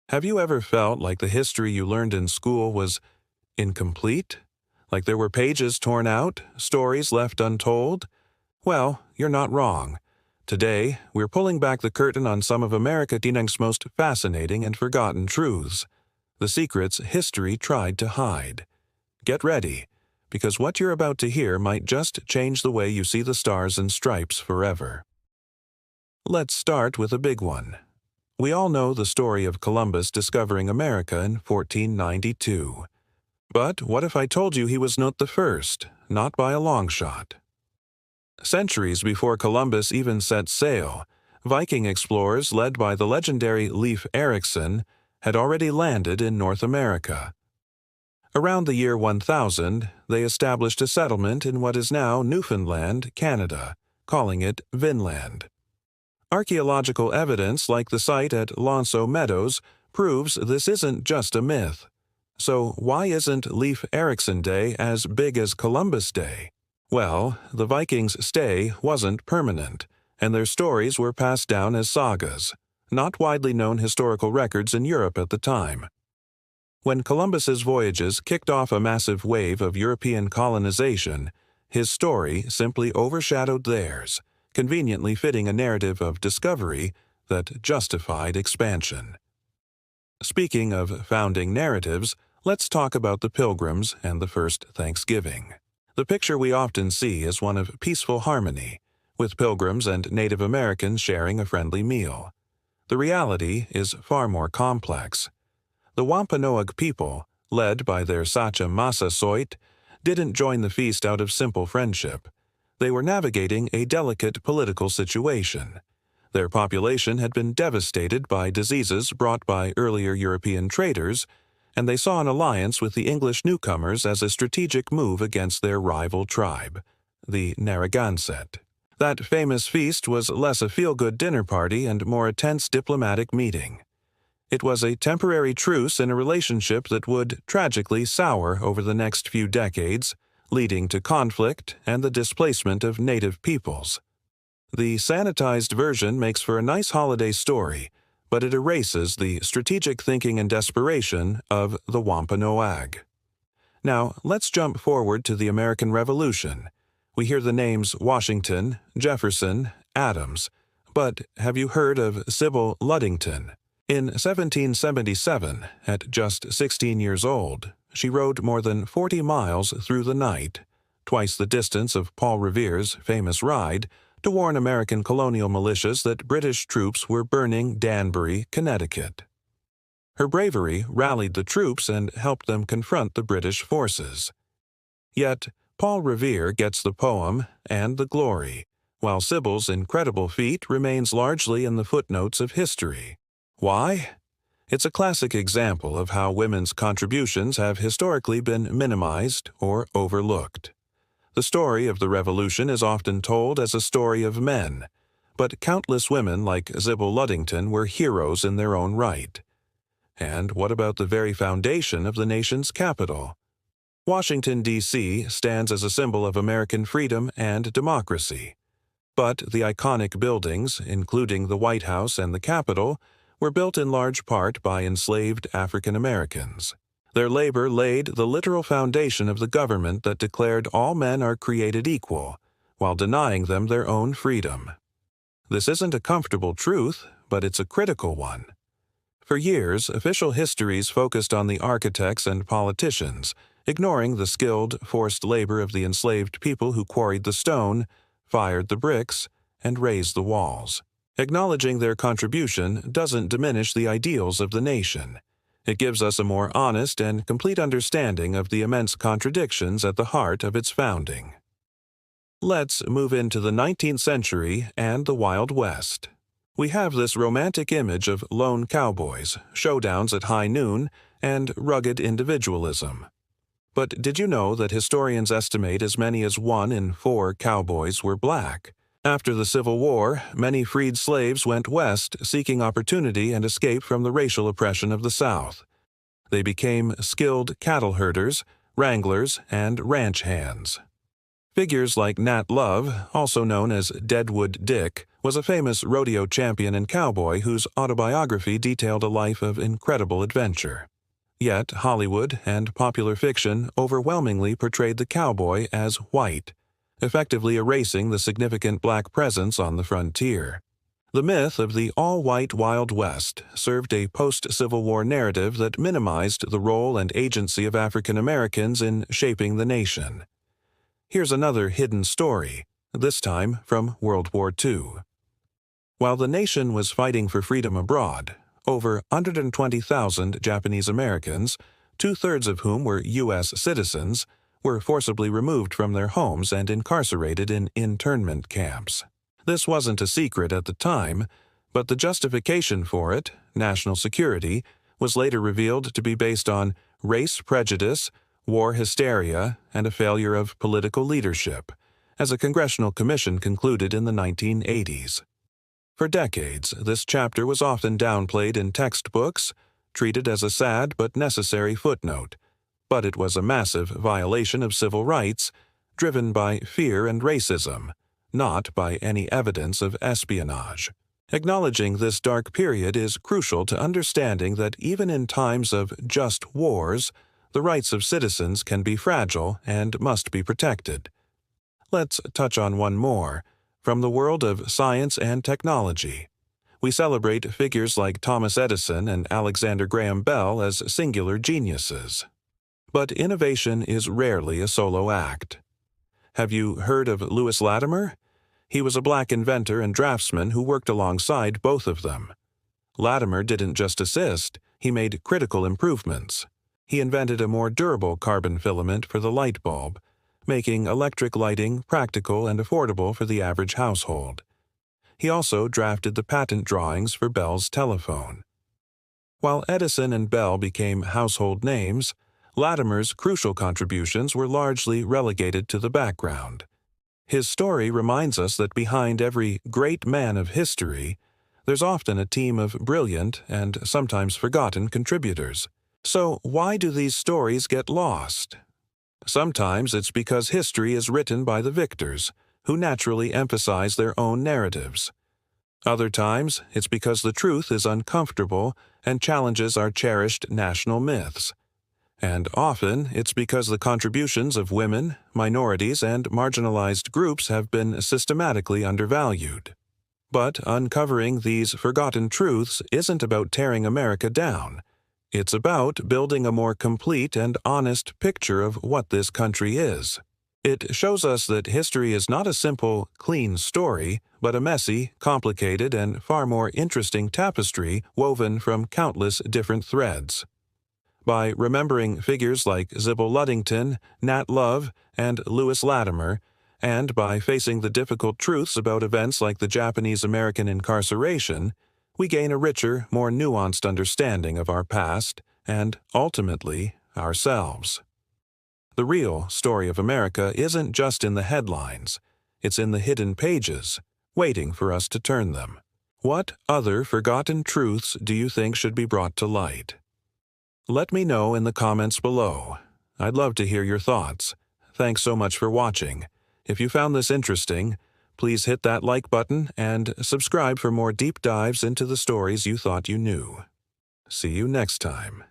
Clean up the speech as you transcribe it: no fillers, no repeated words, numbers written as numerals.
Have you ever felt like the history you learned in school was incomplete? Like there were pages torn out, stories left untold? Well, you're not wrong. Today, we're pulling back the curtain on some of America's most fascinating and forgotten truths, the secrets history tried to hide. Get ready, because what you're about to hear might just change the way you see the stars and stripes forever. Let's start with a big one. We all know the story of Columbus discovering America in 1492. But what if I told you he was not the first, not by a long shot? Centuries before Columbus even set sail, Viking explorers led by the legendary Leif Erikson had already landed in North America. Around the year 1000, they established a settlement in what is now Newfoundland, Canada, calling it Vinland. Archaeological evidence like the site at Lonceau Meadows proves this isn't just a myth. So why isn't Leif Erikson Day as big as Columbus Day? Well, the Vikings' stay wasn't permanent, and their stories were passed down as sagas, not widely known historical records in Europe at the time. When Columbus's voyages kicked off a massive wave of European colonization, his story simply overshadowed theirs, conveniently fitting a narrative of discovery that justified expansion. Speaking of founding narratives, let's talk about the Pilgrims and the first Thanksgiving. The picture we often see is one of peaceful harmony, with Pilgrims and Native Americans sharing a friendly meal. The reality is far more complex. The Wampanoag people, led by their Sachem Massasoit, didn't join the feast out of simple friendship. They were navigating a delicate political situation. Their population had been devastated by diseases brought by earlier European traders, and they saw an alliance with the English newcomers as a strategic move against their rival tribe, the Narragansett. That famous feast was less a feel-good dinner party and more a tense diplomatic meeting. It was a temporary truce in a relationship that would tragically sour over the next few decades, leading to conflict and the displacement of native peoples. The sanitized version makes for a nice holiday story, but it erases the strategic thinking and desperation of the Wampanoag. Now, let's jump forward to the American Revolution. We hear the names Washington, Jefferson, Adams, but have you heard of Sybil Ludington? In 1777, at just 16 years old, she rode more than 40 miles through the night, twice the distance of Paul Revere's famous ride, to warn American colonial militias that British troops were burning Danbury, Connecticut. Her bravery rallied the troops and helped them confront the British forces. Yet, Paul Revere gets the poem and the glory, while Sybil's incredible feat remains largely in the footnotes of history. Why? It's a classic example of how women's contributions have historically been minimized or overlooked. The story of the Revolution is often told as a story of men, but countless women like Sybil Ludington were heroes in their own right. And what about the very foundation of the nation's capital? Washington, D.C. stands as a symbol of American freedom and democracy. But the iconic buildings, including the White House and the Capitol, were built in large part by enslaved African Americans. Their labor laid the literal foundation of the government that declared all men are created equal, while denying them their own freedom. This isn't a comfortable truth, but it's a critical one. For years, official histories focused on the architects and politicians, ignoring the skilled, forced labor of the enslaved people who quarried the stone, fired the bricks, and raised the walls. Acknowledging their contribution doesn't diminish the ideals of the nation. It gives us a more honest and complete understanding of the immense contradictions at the heart of its founding. Let's move into the 19th century and the Wild West. We have this romantic image of lone cowboys, showdowns at high noon, and rugged individualism. But did you know that historians estimate as many as 1 in 4 cowboys were black? After the Civil War, many freed slaves went west seeking opportunity and escape from the racial oppression of the South. They became skilled cattle herders, wranglers, and ranch hands. Figures like Nat Love, also known as Deadwood Dick, was a famous rodeo champion and cowboy whose autobiography detailed a life of incredible adventure. Yet Hollywood and popular fiction overwhelmingly portrayed the cowboy as white, effectively erasing the significant black presence on the frontier. The myth of the all-white Wild West served a post-Civil War narrative that minimized the role and agency of African Americans in shaping the nation. Here's another hidden story, this time from World War II. While the nation was fighting for freedom abroad, over 120,000 Japanese Americans, two-thirds of whom were U.S. citizens, were forcibly removed from their homes and incarcerated in internment camps. This wasn't a secret at the time, but the justification for it, national security, was later revealed to be based on race prejudice, war hysteria, and a failure of political leadership, as a congressional commission concluded in the 1980s. For decades, this chapter was often downplayed in textbooks, treated as a sad but necessary footnote, but it was a massive violation of civil rights, driven by fear and racism, not by any evidence of espionage. Acknowledging this dark period is crucial to understanding that even in times of just wars, the rights of citizens can be fragile and must be protected. Let's touch on one more, from the world of science and technology. We celebrate figures like Thomas Edison and Alexander Graham Bell as singular geniuses. But innovation is rarely a solo act. Have you heard of Lewis Latimer? He was a black inventor and draftsman who worked alongside both of them. Latimer didn't just assist, he made critical improvements. He invented a more durable carbon filament for the light bulb, making electric lighting practical and affordable for the average household. He also drafted the patent drawings for Bell's telephone. While Edison and Bell became household names, Latimer's crucial contributions were largely relegated to the background. His story reminds us that behind every great man of history, there's often a team of brilliant and sometimes forgotten contributors. So why do these stories get lost? Sometimes it's because history is written by the victors, who naturally emphasize their own narratives. Other times, it's because the truth is uncomfortable and challenges our cherished national myths. And often, it's because the contributions of women, minorities, and marginalized groups have been systematically undervalued. But uncovering these forgotten truths isn't about tearing America down. It's about building a more complete and honest picture of what this country is. It shows us that history is not a simple, clean story, but a messy, complicated, and far more interesting tapestry woven from countless different threads. By remembering figures like Sybil Ludington, Nat Love, and Lewis Latimer, and by facing the difficult truths about events like the Japanese-American incarceration, we gain a richer, more nuanced understanding of our past and, ultimately, ourselves. The real story of America isn't just in the headlines. It's in the hidden pages, waiting for us to turn them. What other forgotten truths do you think should be brought to light? Let me know in the comments below. I'd love to hear your thoughts. Thanks so much for watching. If you found this interesting, please hit that like button and subscribe for more deep dives into the stories you thought you knew. See you next time.